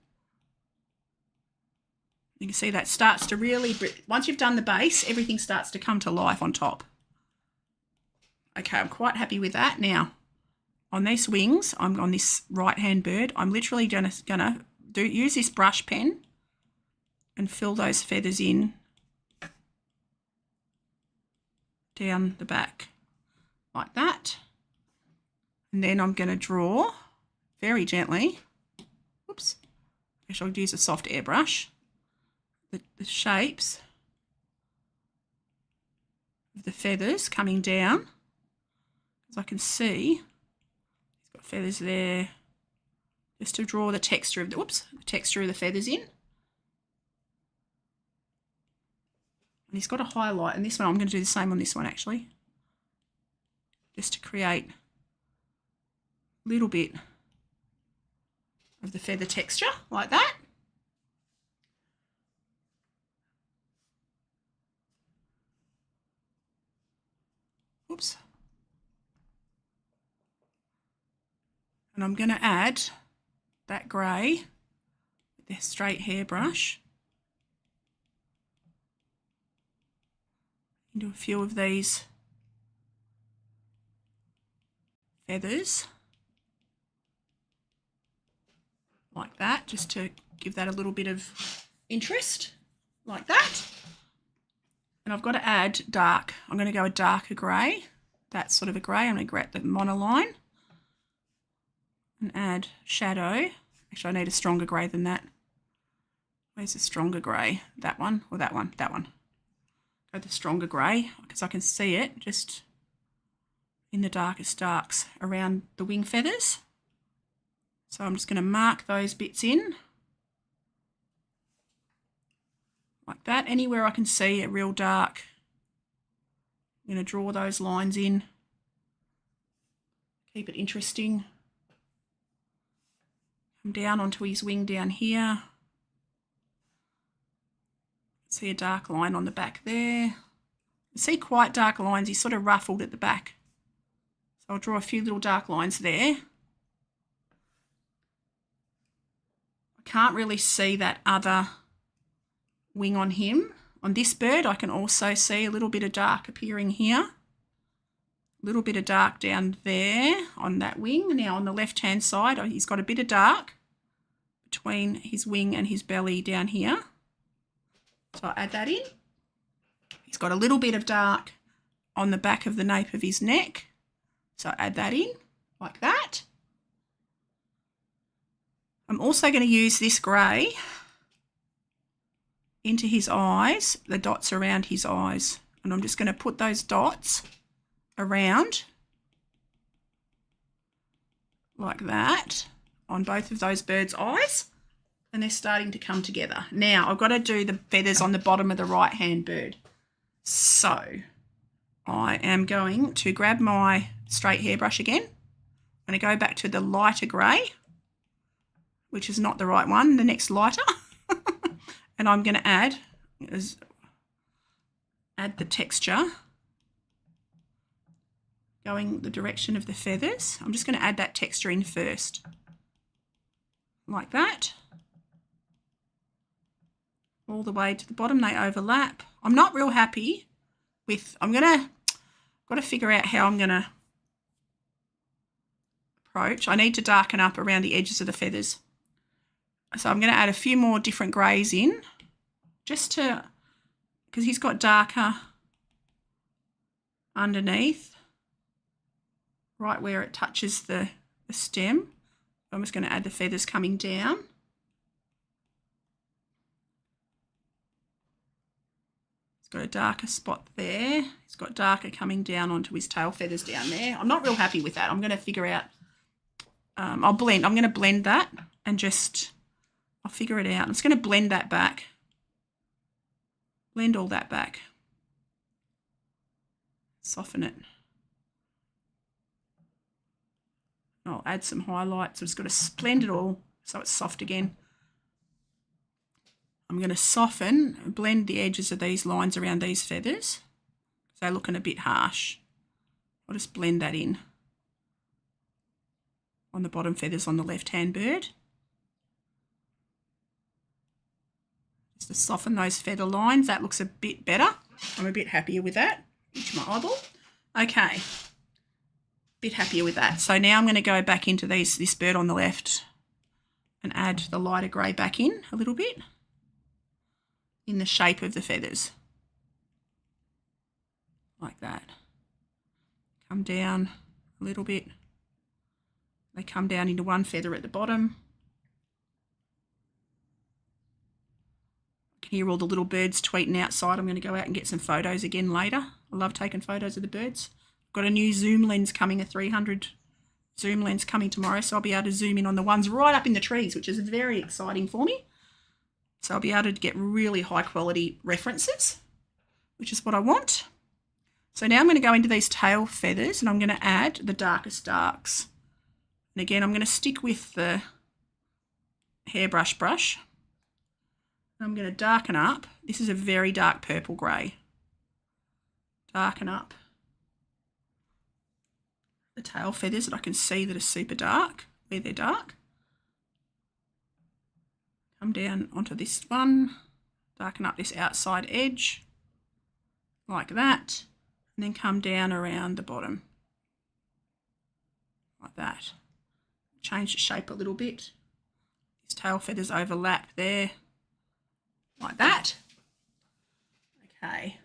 You can see that starts to really, once you've done the base, everything starts to come to life on top. Okay, I'm quite happy with that. Now, on these wings, I'm on this right-hand bird, I'm literally gonna use this brush pen and fill those feathers in down the back like that. And then I'm going to draw very gently, whoops, I shall use a soft airbrush, the shapes of the feathers coming down, as I can see, he's got feathers there, just to draw the texture of the texture of the feathers in. And he's got a highlight, and this one I'm going to do the same on this one actually, just to create a little bit of the feather texture like that. Oops. And I'm going to add that grey with the straight hairbrush into a few of these feathers like that, just to give that a little bit of interest like that. And I've got to add dark. I'm going to go a darker grey, that sort of a grey. I'm going to grab the monoline and add shadow. Actually, I need a stronger grey than that. Where's the stronger grey? That one or that one? That one. Go the stronger grey because I can see it just in the darkest darks around the wing feathers. So I'm just going to mark those bits in like that. Anywhere I can see a real dark, I'm going to draw those lines in. Keep it interesting. Come down onto his wing down here. See a dark line on the back there. You see quite dark lines. He's sort of ruffled at the back. So I'll draw a few little dark lines there. I can't really see that other wing on him. On this bird, I can also see a little bit of dark appearing here. A little bit of dark down there on that wing. Now on the left-hand side, he's got a bit of dark between his wing and his belly down here. So I'll add that in. He's got a little bit of dark on the back of the nape of his neck. So I'll add that in like that. I'm also going to use this grey into his eyes, the dots around his eyes. And I'm just going to put those dots around like that on both of those birds' eyes. and they're starting to come together. Now I've got to do the feathers on the bottom of the right-hand bird. So I am going to grab my straight hairbrush again. I'm going to go back to the lighter grey, which is not the right one, the next lighter. And I'm going to add the texture going the direction of the feathers. I'm just going to add that texture in first, like that. All the way to the bottom, they overlap. I'm not real happy with, got to figure out how I'm going to approach. I need to darken up around the edges of the feathers. So I'm going to add a few more different greys in, just to, because he's got darker underneath, right where it touches the stem. I'm just going to add the feathers coming down. He's got a darker spot there. He's got darker coming down onto his tail feathers down there. I'm not real happy with that. I'm going to figure out, I'm going to blend that and just, I'll figure it out. I'm just going to blend that back. Blend all that back. Soften it. I'll add some highlights. I've just got to blend it all so it's soft again. I'm going to soften and blend the edges of these lines around these feathers. They're looking a bit harsh. I'll just blend that in on the bottom feathers on the left-hand bird. Just to soften those feather lines. That looks a bit better. I'm a bit happier with that. Itch my eyeball. Okay. Bit happier with that. So now I'm going to go back into this bird on the left and add the lighter grey back in a little bit in the shape of the feathers. Like that. Come down a little bit. They come down into one feather at the bottom. I can hear all the little birds tweeting outside. I'm going to go out and get some photos again later. I love taking photos of the birds. I've got a new zoom lens coming, a 300 zoom lens coming tomorrow, so I'll be able to zoom in on the ones right up in the trees, which is very exciting for me. So I'll be able to get really high quality references, which is what I want. So now I'm going to go into these tail feathers and I'm going to add the darkest darks. And again, I'm going to stick with the hairbrush brush. I'm going to darken up. This is a very dark purple grey. Darken up the tail feathers that I can see that are super dark, where they're dark. Come down onto this one, darken up this outside edge, like that, and then come down around the bottom, like that. Change the shape a little bit. These tail feathers overlap there, like that. Okay.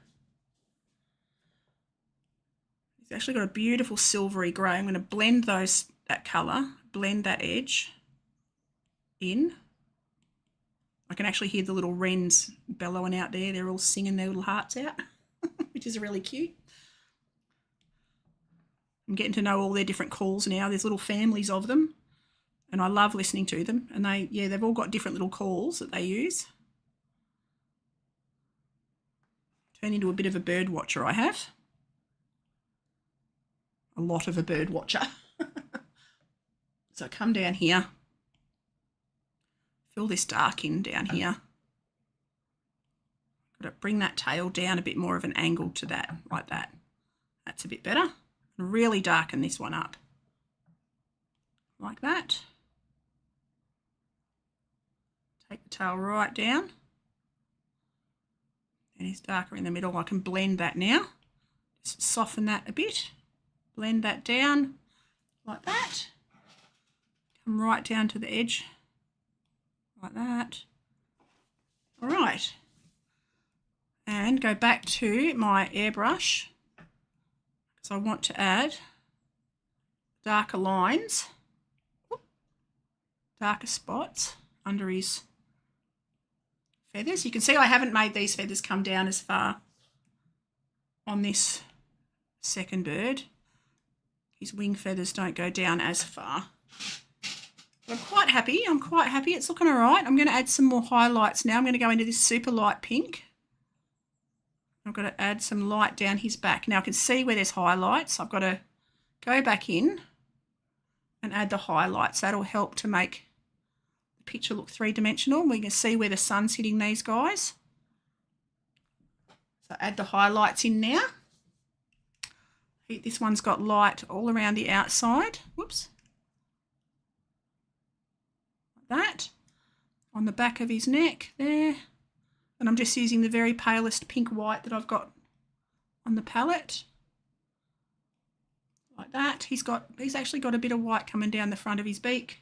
It's actually got a beautiful silvery grey. I'm going to blend that colour, blend that edge in. I can actually hear the little wrens bellowing out there. They're all singing their little hearts out, which is really cute. I'm getting to know all their different calls now. There's little families of them, and I love listening to them. And they've all got different little calls that they use. Turn into a bit of a bird watcher, I have. A lot of a bird watcher. So come down here. Fill this dark in down here. Got to bring that tail down a bit more of an angle to that, like that. That's a bit better. Really darken this one up. Like that. Take the tail right down. And it's darker in the middle. I can blend that now. Just soften that a bit. Blend that down like that. Come right down to the edge. Like that. All right. And go back to my airbrush because I want to add darker lines, darker spots under his feathers. You can see I haven't made these feathers come down as far on this second bird. His wing feathers don't go down as far. I'm quite happy. I'm quite happy. It's looking all right. I'm going to add some more highlights now. I'm going to go into this super light pink. I've got to add some light down his back. Now I can see where there's highlights. I've got to go back in and add the highlights. That'll help to make the picture look three-dimensional. We can see where the sun's hitting these guys. So add the highlights in now. This one's got light all around the outside. Whoops. Like that. On the back of his neck there. And I'm just using the very palest pink white that I've got on the palette. Like that. He's actually got a bit of white coming down the front of his beak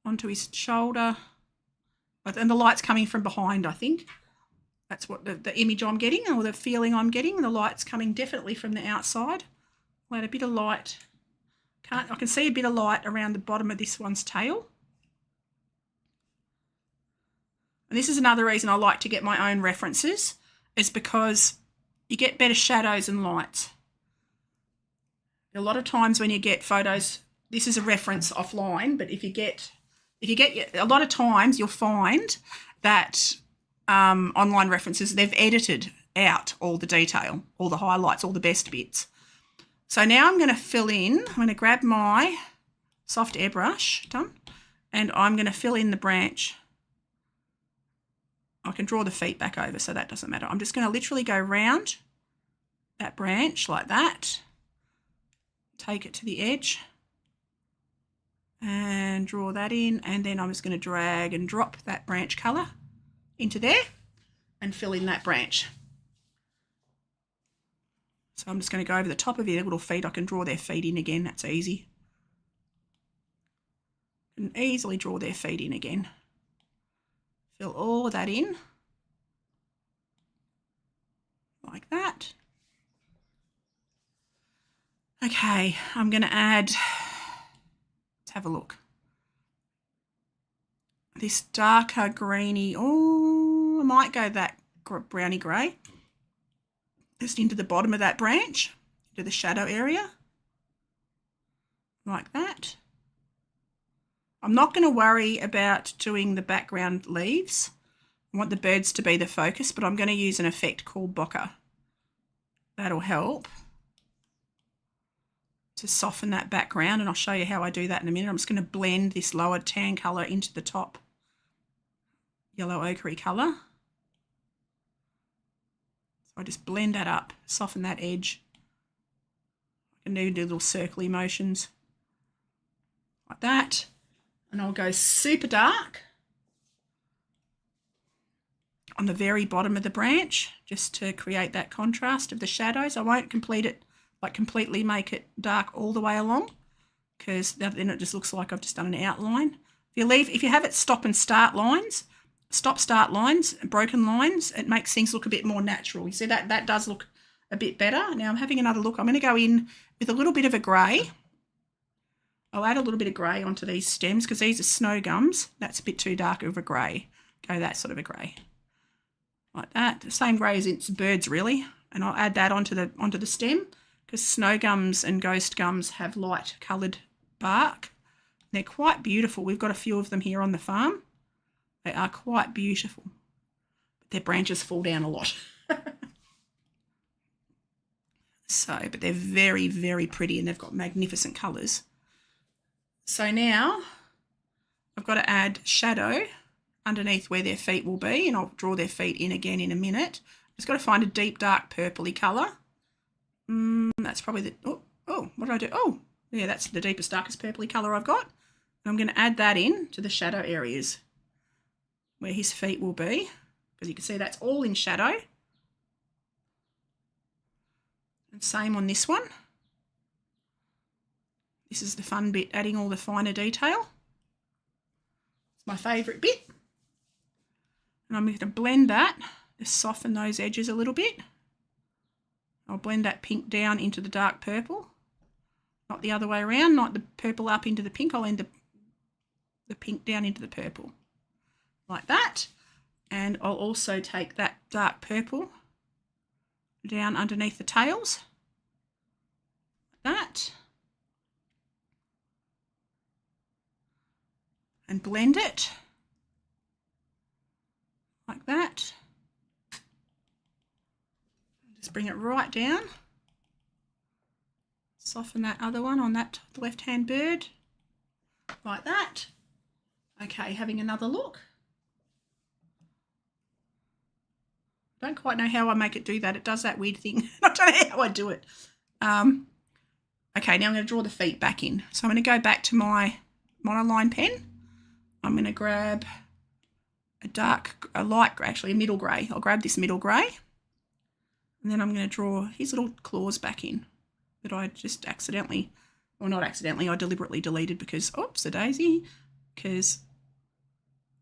onto his shoulder. And the light's coming from behind, I think. That's what the image I'm getting, or the feeling I'm getting. The light's coming definitely from the outside. I'll add a bit of light. I can see a bit of light around the bottom of this one's tail. And this is another reason I like to get my own references, is because you get better shadows and lights. A lot of times when you get photos, this is a reference offline, but if you get a lot of times you'll find that online references, they've edited out all the detail, all the highlights, all the best bits. So now I'm going to fill in, I'm going to grab my soft airbrush, done, and I'm going to fill in the branch. I can draw the feet back over, so that doesn't matter. I'm just going to literally go round that branch like that, take it to the edge and draw that in, and then I'm just going to drag and drop that branch colour into there and fill in that branch. So I'm just going to go over the top of their little feet. I can draw their feet in again. That's easy. I can easily draw their feet in again. Fill all of that in like that. Okay, I'm going to add, let's have a look, this darker greeny, oh, I might go that browny grey, just into the bottom of that branch, into the shadow area, like that. I'm not going to worry about doing the background leaves. I want the birds to be the focus, but I'm going to use an effect called bokeh. That'll help to soften that background, and I'll show you how I do that in a minute. I'm just going to blend this lower tan colour into the top yellow ochre colour. So I just blend that up, soften that edge. I can do little circly motions like that. And I'll go super dark on the very bottom of the branch, just to create that contrast of the shadows. I won't completely make it dark all the way along, because then it just looks like I've just done an outline. If you have it stop start lines, broken lines, it makes things look a bit more natural. You see that does look a bit better. Now I'm having another look. I'm going to go in with a little bit of a grey. I'll add a little bit of grey onto these stems, because these are snow gums. That's a bit too dark of a grey. Go that sort of a grey. Like that. The same grey as it's birds, really. And I'll add that onto the stem, because snow gums and ghost gums have light coloured bark. They're quite beautiful. We've got a few of them here on the farm. They are quite beautiful. But their branches fall down a lot. But they're very, very pretty, and they've got magnificent colours. So now I've got to add shadow underneath where their feet will be, and I'll draw their feet in again in a minute. Just got to find a deep, dark purpley colour. That's probably the, what did I do? Oh, yeah, that's the deepest, darkest purpley colour I've got. And I'm going to add that in to the shadow areas where his feet will be, because you can see that's all in shadow. And same on this one. This is the fun bit, adding all the finer detail. It's my favourite bit. And I'm going to blend that, just soften those edges a little bit. I'll blend that pink down into the dark purple. Not the other way around, not the purple up into the pink. I'll end the pink down into the purple. Like that. And I'll also take that dark purple down underneath the tails. Like that. and blend it like that. Just bring it right down. Soften that other one on that left-hand bird like that. Okay, having another look. Don't quite know how I make it do that. It does that weird thing. I don't know how I do it. Okay, now I'm going to draw the feet back in. So I'm going to go back to my monoline pen. I'm going to grab a light grey, actually a middle grey. I'll grab this middle grey. And then I'm going to draw his little claws back in that I just accidentally, or not accidentally, I deliberately deleted because, oops-a-daisy, because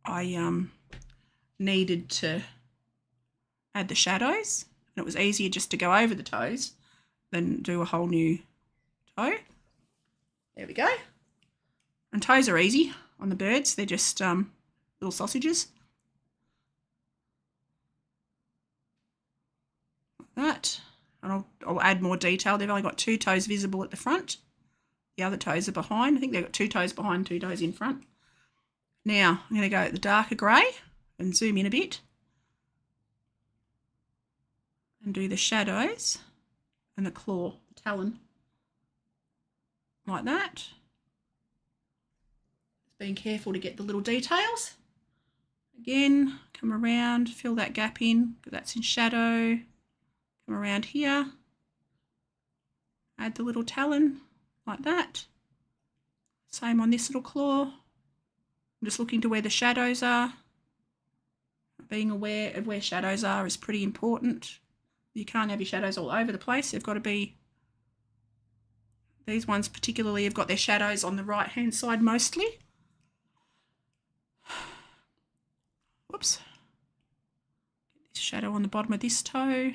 I needed to add the shadows. And it was easier just to go over the toes than do a whole new toe. There we go. And toes are easy on the birds. They're just little sausages. Like that. And I'll add more detail. They've only got 2 toes visible at the front. The other toes are behind. I think they've got 2 toes behind, 2 toes in front. Now I'm going to go at the darker grey and zoom in a bit. And do the shadows and the claw, the talon. Like that. Just being careful to get the little details. Again, come around, fill that gap in, because that's in shadow. Come around here. Add the little talon, like that. Same on this little claw. I'm just looking to where the shadows are. Being aware of where shadows are is pretty important. You can't have your shadows all over the place. They've got to be, these ones particularly have got their shadows on the right hand side mostly. Whoops. Get this shadow on the bottom of this toe.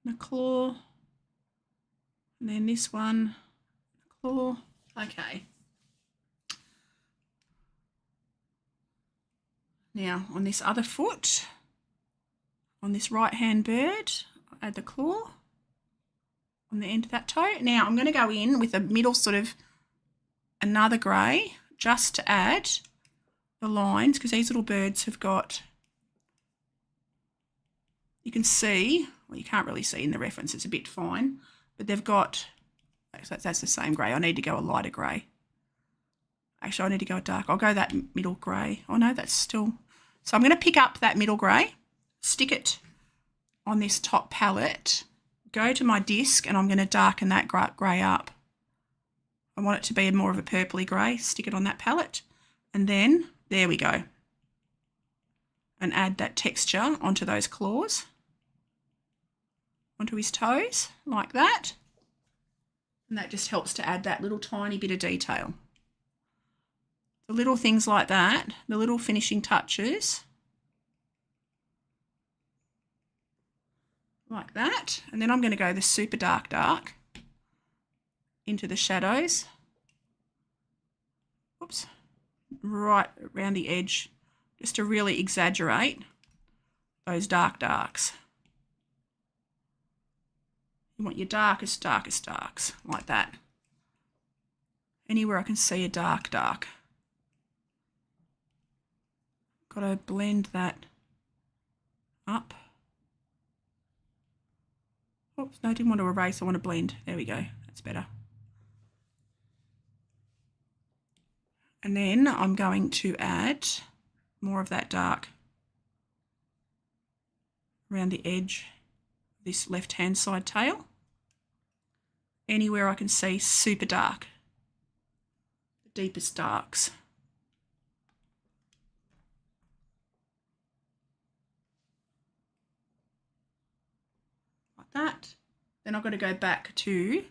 The claw. And then this one, the claw. Okay. Now on this other foot, on this right hand bird, I'll add the claw on the end of that toe. Now I'm going to go in with a middle sort of another grey just to add the lines, because these little birds have got, you can see, well you can't really see in the reference, it's a bit fine, but they've got, that's the same grey. I need to go a lighter grey. Actually I need to go a dark, I'll go that middle grey. Oh no, that's still, so I'm going to pick up that middle grey, stick it on this top palette, go to my disc, and I'm going to darken that grey up. I want it to be more of a purpley grey. Stick it on that palette, and then there we go. And add that texture onto those claws, onto his toes, like that. And that just helps to add that little tiny bit of detail. The little things like that, the little finishing touches, like that. And then I'm going to go the super dark into the shadows. Oops. Right around the edge, just to really exaggerate those darks. You want your darkest darks, like that. Anywhere I can see a dark. Got to blend that up. Oops, no, I didn't want to erase, I want to blend. There we go, that's better. And then I'm going to add more of that dark around the edge of this left-hand side tail. Anywhere I can see super dark, the deepest darks. Like that. Then I've got to go back to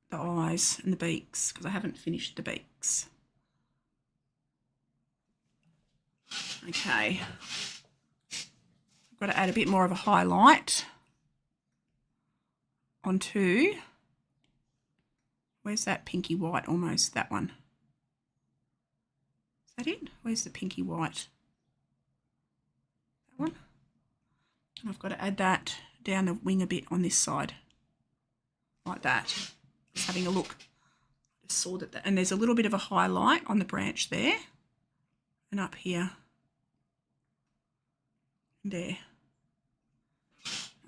the eyes and the beaks, because I haven't finished the beaks. Okay, I've got to add a bit more of a highlight onto, where's that pinky white almost, that one. Is that it? Where's the pinky white? That one. And I've got to add that down the wing a bit on this side, like that. Just having a look. Just saw that, and there's a little bit of a highlight on the branch there and up here. There.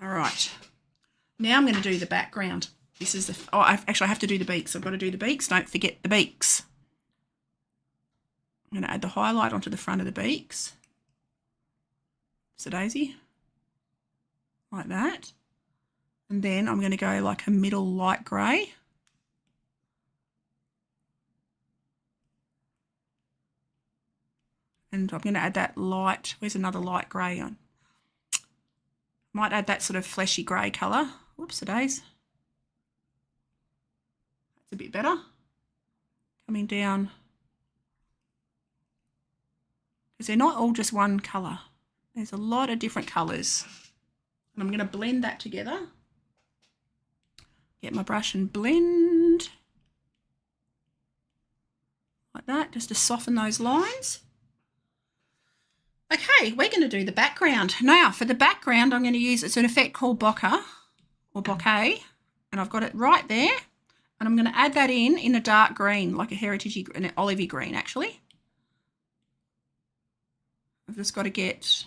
All right. Now I'm going to do the background. This is the, oh, I have to do the beaks. I've got to do the beaks. Don't forget the beaks. I'm going to add the highlight onto the front of the beaks. So daisy. Like that. And then I'm going to go like a middle light grey. And I'm going to add that light, where's another light grey on? Might add that sort of fleshy grey colour. Whoops-a-days. That's a bit better. Coming down. Because they're not all just one colour. There's a lot of different colours. And I'm going to blend that together. Get my brush and blend. Like that, just to soften those lines. Okay, we're going to do the background. Now, for the background, I'm going to use, it's an effect called bokeh, or bokeh, and I've got it right there. And I'm going to add that in a dark green, like a heritage, an olivey green, actually. I've just got to get,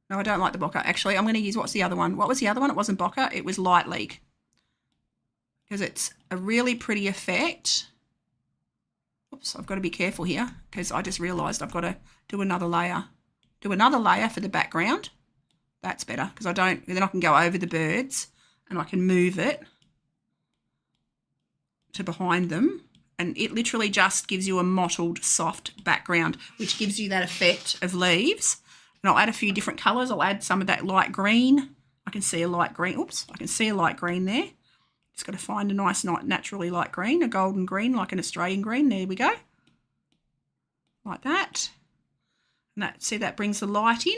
no, I don't like the bokeh. Actually, I'm going to use, what's the other one? What was the other one? It wasn't bokeh, it was light leek. Because it's a really pretty effect. Oops, I've got to be careful here because I just realised I've got to do another layer. Do another layer for the background. That's better because then I can go over the birds and I can move it to behind them, and it literally just gives you a mottled soft background, which gives you that effect of leaves. And I'll add a few different colours. I'll add some of that light green. I can see a light green. Oops, I can see a light green there. Just got to find a nice, naturally light green, a golden green, like an Australian green. There we go. Like that. And see, that brings the light in,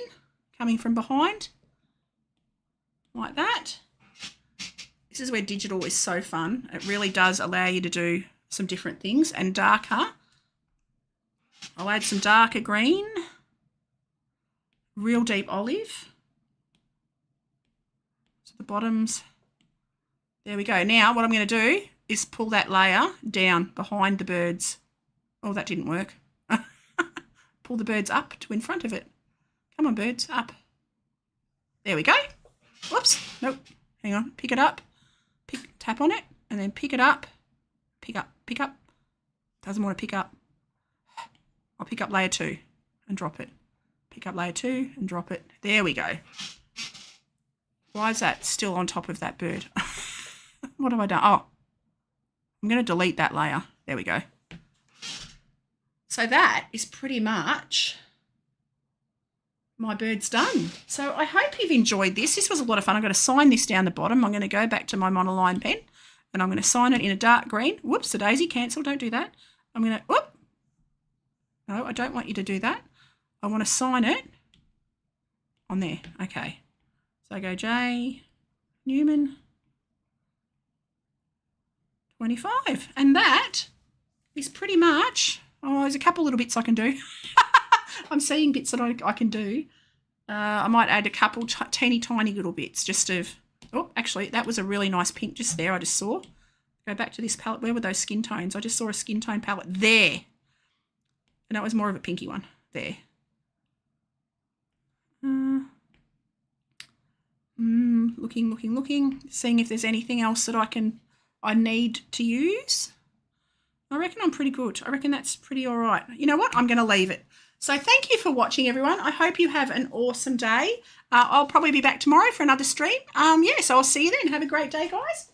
coming from behind. Like that. This is where digital is so fun. It really does allow you to do some different things. And darker. I'll add some darker green. Real deep olive. So the bottoms. There we go. Now what I'm going to do is pull that layer down behind the birds. Oh, that didn't work. Pull the birds up to in front of it. Come on, birds, up. There we go. Whoops. Nope. Hang on. Pick it up. Tap on it and then pick it up. Pick up. Pick up. Doesn't want to pick up. I'll pick up layer 2 and drop it. Pick up layer 2 and drop it. There we go. Why is that still on top of that bird? What have I done? Oh, I'm going to delete that layer. There we go. So that is pretty much my bird's done. So I hope you've enjoyed this. This was a lot of fun. I'm going to sign this down the bottom. I'm going to go back to my monoline pen and I'm going to sign it in a dark green. Whoops, a daisy, cancel, don't do that. I'm going to, whoop. No, I don't want you to do that. I want to sign it on there. Okay. So I go J. Newman. 25, and that is pretty much, oh, there's a couple little bits I can do. I'm seeing bits that I can do. I might add a couple teeny tiny little bits just of, oh, actually that was a really nice pink just there I just saw. Go back to this palette. Where were those skin tones? I just saw a skin tone palette there. And that was more of a pinky one there. Looking, seeing if there's anything else that I need to use. I reckon I'm pretty good. I reckon that's pretty all right. You know what? I'm going to leave it. So thank you for watching, everyone. I hope you have an awesome day. I'll probably be back tomorrow for another stream. Yeah, so I'll see you then. Have a great day, guys.